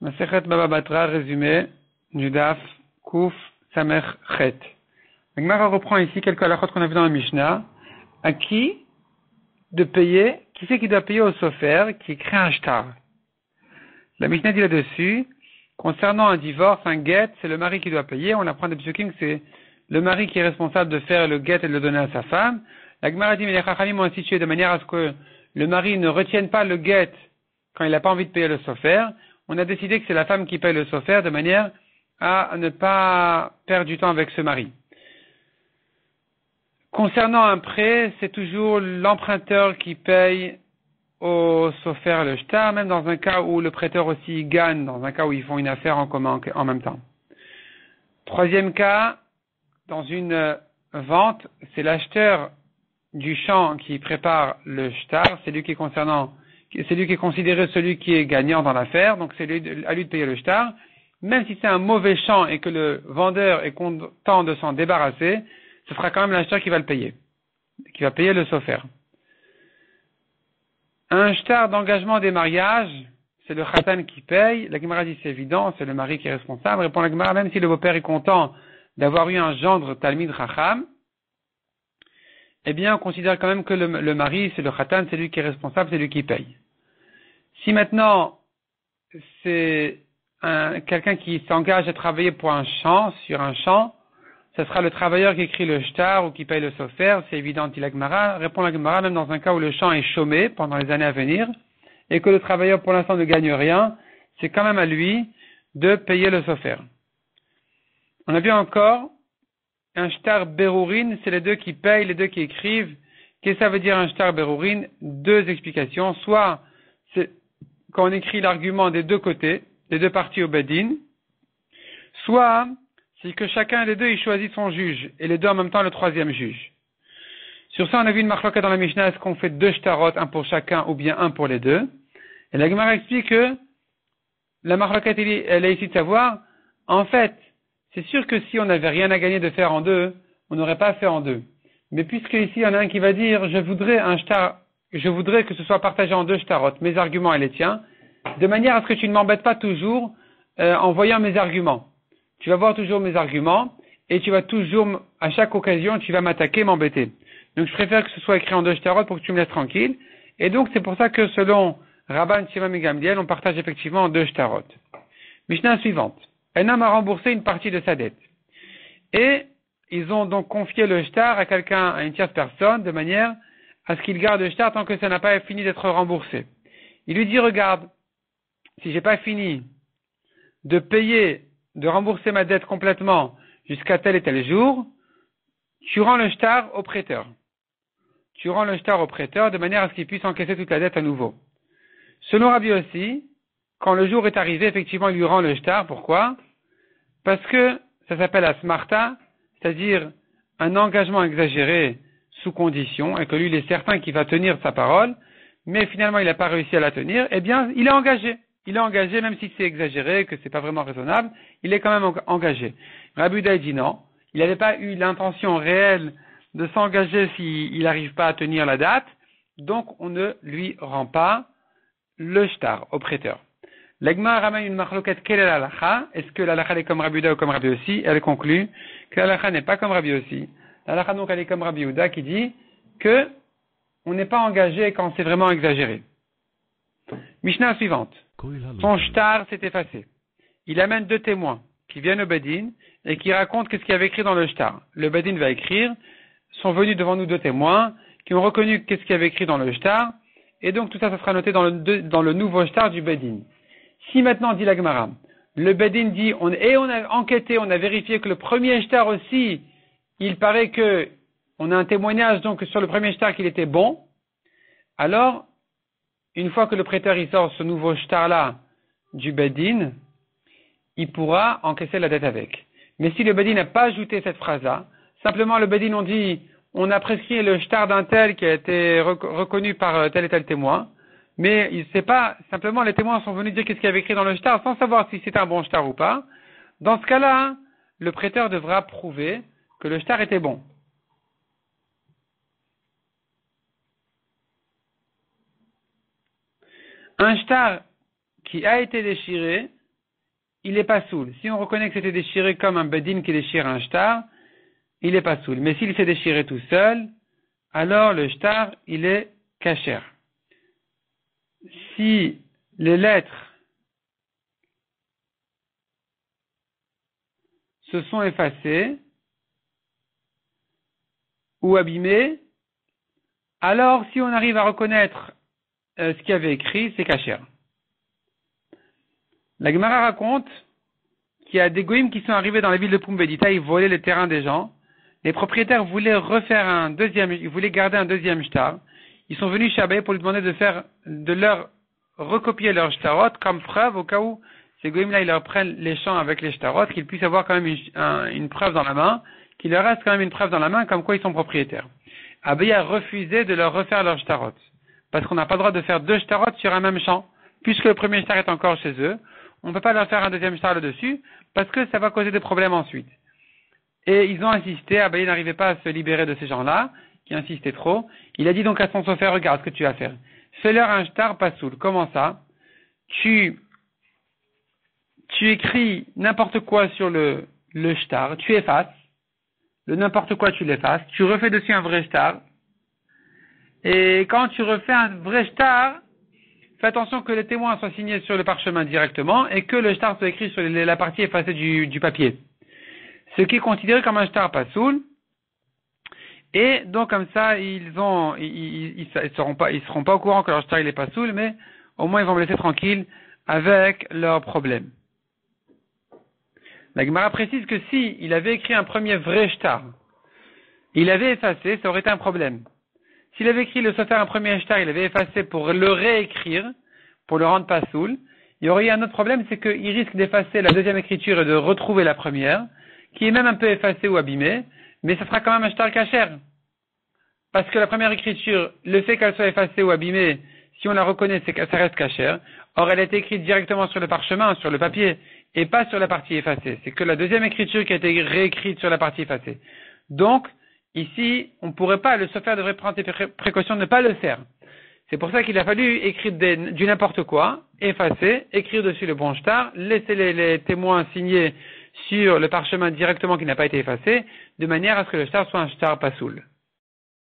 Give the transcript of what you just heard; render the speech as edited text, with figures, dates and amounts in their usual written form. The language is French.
Masechet Baba Batra, résumé, du Daf, Kouf, Samer, Chet. La Gemara reprend ici quelques halakhot qu'on a vu dans la Mishnah. À qui de payer, qui c'est qui doit payer au sofer qui crée un shtar? La Mishnah dit là-dessus, concernant un divorce, un get, c'est le mari qui doit payer. On apprend des psukim que c'est le mari qui est responsable de faire le get et de le donner à sa femme. La Gemara dit, mais les Chachamim ont institué de manière à ce que le mari ne retienne pas le get quand il n'a pas envie de payer le sofer. On a décidé que c'est la femme qui paye le sofer de manière à ne pas perdre du temps avec ce mari. Concernant un prêt, c'est toujours l'emprunteur qui paye au sofer le shtar, même dans un cas où le prêteur aussi gagne, dans un cas où ils font une affaire en commun en même temps. Troisième cas, dans une vente, c'est l'acheteur du champ qui prépare le shtar, c'est lui qui est considéré celui qui est gagnant dans l'affaire, donc c'est à lui de payer le shtar. Même si c'est un mauvais champ et que le vendeur est content de s'en débarrasser, ce sera quand même l'acheteur qui va le payer, qui va payer le sofer. Un shtar d'engagement des mariages, c'est le khatan qui paye. La Gemara dit c'est évident, c'est le mari qui est responsable. Répond la Gemara, même si le beau-père est content d'avoir eu un gendre Talmid Chacham, eh bien on considère quand même que le mari, c'est le khatan, c'est lui qui est responsable, c'est lui qui paye. Si maintenant c'est quelqu'un qui s'engage à travailler pour un champ, sur un champ, ce sera le travailleur qui écrit le shtar ou qui paye le sofer, c'est évident, dit la Gemara. Répond la Gemara, même dans un cas où le champ est chômé pendant les années à venir, et que le travailleur pour l'instant ne gagne rien, c'est quand même à lui de payer le sofer. On a vu encore un shtar berourin, c'est les deux qui payent, les deux qui écrivent. Qu'est-ce que ça veut dire un shtar berourin? Deux explications. Soit c'est quand on écrit l'argument des deux côtés, des deux parties au bedin, soit c'est que chacun des deux il choisit son juge, et les deux en même temps le troisième juge. Sur ça, on a vu une marloquette dans la Mishnah, est-ce qu'on fait deux shtarot, un pour chacun ou bien un pour les deux? Et la Gemara explique que la marloquette, elle est ici de savoir, en fait, c'est sûr que si on n'avait rien à gagner de faire en deux, on n'aurait pas fait en deux. Mais puisque ici, il y en a un qui va dire, je voudrais que ce soit partagé en deux shtarot, mes arguments et les tiens, de manière à ce que tu ne m'embêtes pas toujours en voyant mes arguments. Tu vas voir toujours mes arguments, et tu vas toujours, à chaque occasion, tu vas m'attaquer, m'embêter. Donc je préfère que ce soit écrit en deux shtarot pour que tu me laisses tranquille. Et donc c'est pour ça que selon Rabban Shimon et Gamliel, on partage effectivement en deux shtarot. Mishnah suivante. Un homme a remboursé une partie de sa dette. Et ils ont donc confié le shtar à quelqu'un, à une tierce personne, de manière à ce qu'il garde le shtar tant que ça n'a pas fini d'être remboursé. Il lui dit, regarde, si j'ai pas fini de rembourser ma dette complètement jusqu'à tel et tel jour, tu rends le shtar au prêteur. Tu rends le shtar au prêteur de manière à ce qu'il puisse encaisser toute la dette à nouveau. Selon Rabbi aussi, quand le jour est arrivé, effectivement, il lui rend le shtar. Pourquoi? Parce que ça s'appelle la smarta, c'est-à-dire un engagement exagéré sous condition, et que lui, il est certain qu'il va tenir sa parole, mais finalement, il n'a pas réussi à la tenir, eh bien, il est engagé. Il est engagé, même si c'est exagéré, que c'est pas vraiment raisonnable, il est quand même engagé. Rabbi Uda dit non. Il n'avait pas eu l'intention réelle de s'engager s'il n'arrive pas à tenir la date, donc on ne lui rend pas le shtar au prêteur. L'Agma ramène une marloquette, quelle est l'halakha? Est-ce que l'halakha est comme Rabbi Uda ou comme Rabbi Yossi? Elle conclut que l'halakha n'est pas comme Rabbi Yossi. L'halakha donc elle est comme Rabbi Uda qui dit que on n'est pas engagé quand c'est vraiment exagéré. Mishnah suivante. Son shtar s'est effacé. Il amène deux témoins qui viennent au bedin et qui racontent qu'est-ce qu'il y avait écrit dans le shtar. Le bedin va écrire, sont venus devant nous deux témoins qui ont reconnu qu'est-ce qu'il y avait écrit dans le shtar, et donc tout ça, ça sera noté dans le nouveau shtar du bedin. Si maintenant, dit la Gemara, le bedin dit, on a enquêté, on a vérifié que le premier shtar aussi, il paraît que on a un témoignage donc sur le premier shtar qu'il était bon, alors, une fois que le prêteur il sort ce nouveau shtar-là du bedin, il pourra encaisser la dette avec. Mais si le bedin n'a pas ajouté cette phrase-là, simplement le bedin on a prescrit le shtar d'un tel qui a été reconnu par tel et tel témoin, mais il sait pas, simplement les témoins sont venus dire qu'est-ce qu'il y avait écrit dans le shtar sans savoir si c'était un bon shtar ou pas. Dans ce cas-là, le prêteur devra prouver que le shtar était bon. Un shtar qui a été déchiré, il est pas soul. Si on reconnaît que c'était déchiré comme un bedin qui déchire un shtar, il est pas soul. Mais s'il s'est déchiré tout seul, alors le shtar, il est kasher. Si les lettres se sont effacées ou abîmées, alors si on arrive à reconnaître ce qu'il y avait écrit, c'est kasher. La Gemara raconte qu'il y a des goïms qui sont arrivés dans la ville de Pumbedita, ils volaient les terrains des gens. Les propriétaires voulaient ils voulaient garder un deuxième shtar. Ils sont venus chez Abaye pour lui demander de leur recopier leur shtarot comme preuve au cas où ces goïms-là, ils leur prennent les champs avec les shtarot, qu'ils puissent avoir quand même une preuve dans la main, qu'il leur reste quand même une preuve dans la main comme quoi ils sont propriétaires. Abaye a refusé de leur refaire leur shtarot. Parce qu'on n'a pas le droit de faire deux shtarot sur un même champ. Puisque le premier shtar est encore chez eux, on ne peut pas leur faire un deuxième shtar là-dessus, parce que ça va causer des problèmes ensuite. Et ils ont insisté, Abaye n'arrivait pas à se libérer de ces gens-là, qui insistaient trop. Il a dit donc à son sophère, regarde ce que tu vas faire. Fais-leur un shtar pasoul. Comment ça? Tu écris n'importe quoi sur le shtar, tu effaces. Le n'importe quoi, tu l'effaces. Tu refais dessus un vrai shtar. Et quand tu refais un vrai shtar, fais attention que les témoins soient signés sur le parchemin directement et que le shtar soit écrit sur la partie effacée du papier. Ce qui est considéré comme un shtar pasoul. Et donc comme ça, ils seront pas au courant que leur shtar il est pasoul, mais au moins ils vont me laisser tranquille avec leurs problèmes. La Gemara précise que si il avait écrit un premier vrai shtar, il avait effacé, ça aurait été un problème. S'il avait écrit le sofer un premier shtar, il avait effacé pour le réécrire, pour le rendre pasoul, il y aurait eu un autre problème, c'est qu'il risque d'effacer la deuxième écriture et de retrouver la première, qui est même un peu effacée ou abîmée, mais ça sera quand même un shtar kasher. Parce que la première écriture, le fait qu'elle soit effacée ou abîmée, si on la reconnaît, c'est que ça reste kasher. Or, elle a été écrite directement sur le parchemin, sur le papier, et pas sur la partie effacée. C'est que la deuxième écriture qui a été réécrite sur la partie effacée. Donc, ici, on ne pourrait pas, le sofer devrait prendre des précautions de ne pas le faire. C'est pour ça qu'il a fallu écrire du n'importe quoi, effacer, écrire dessus le bon shtar, laisser les témoins signer sur le parchemin directement qui n'a pas été effacé, de manière à ce que le shtar soit un shtar pasoul.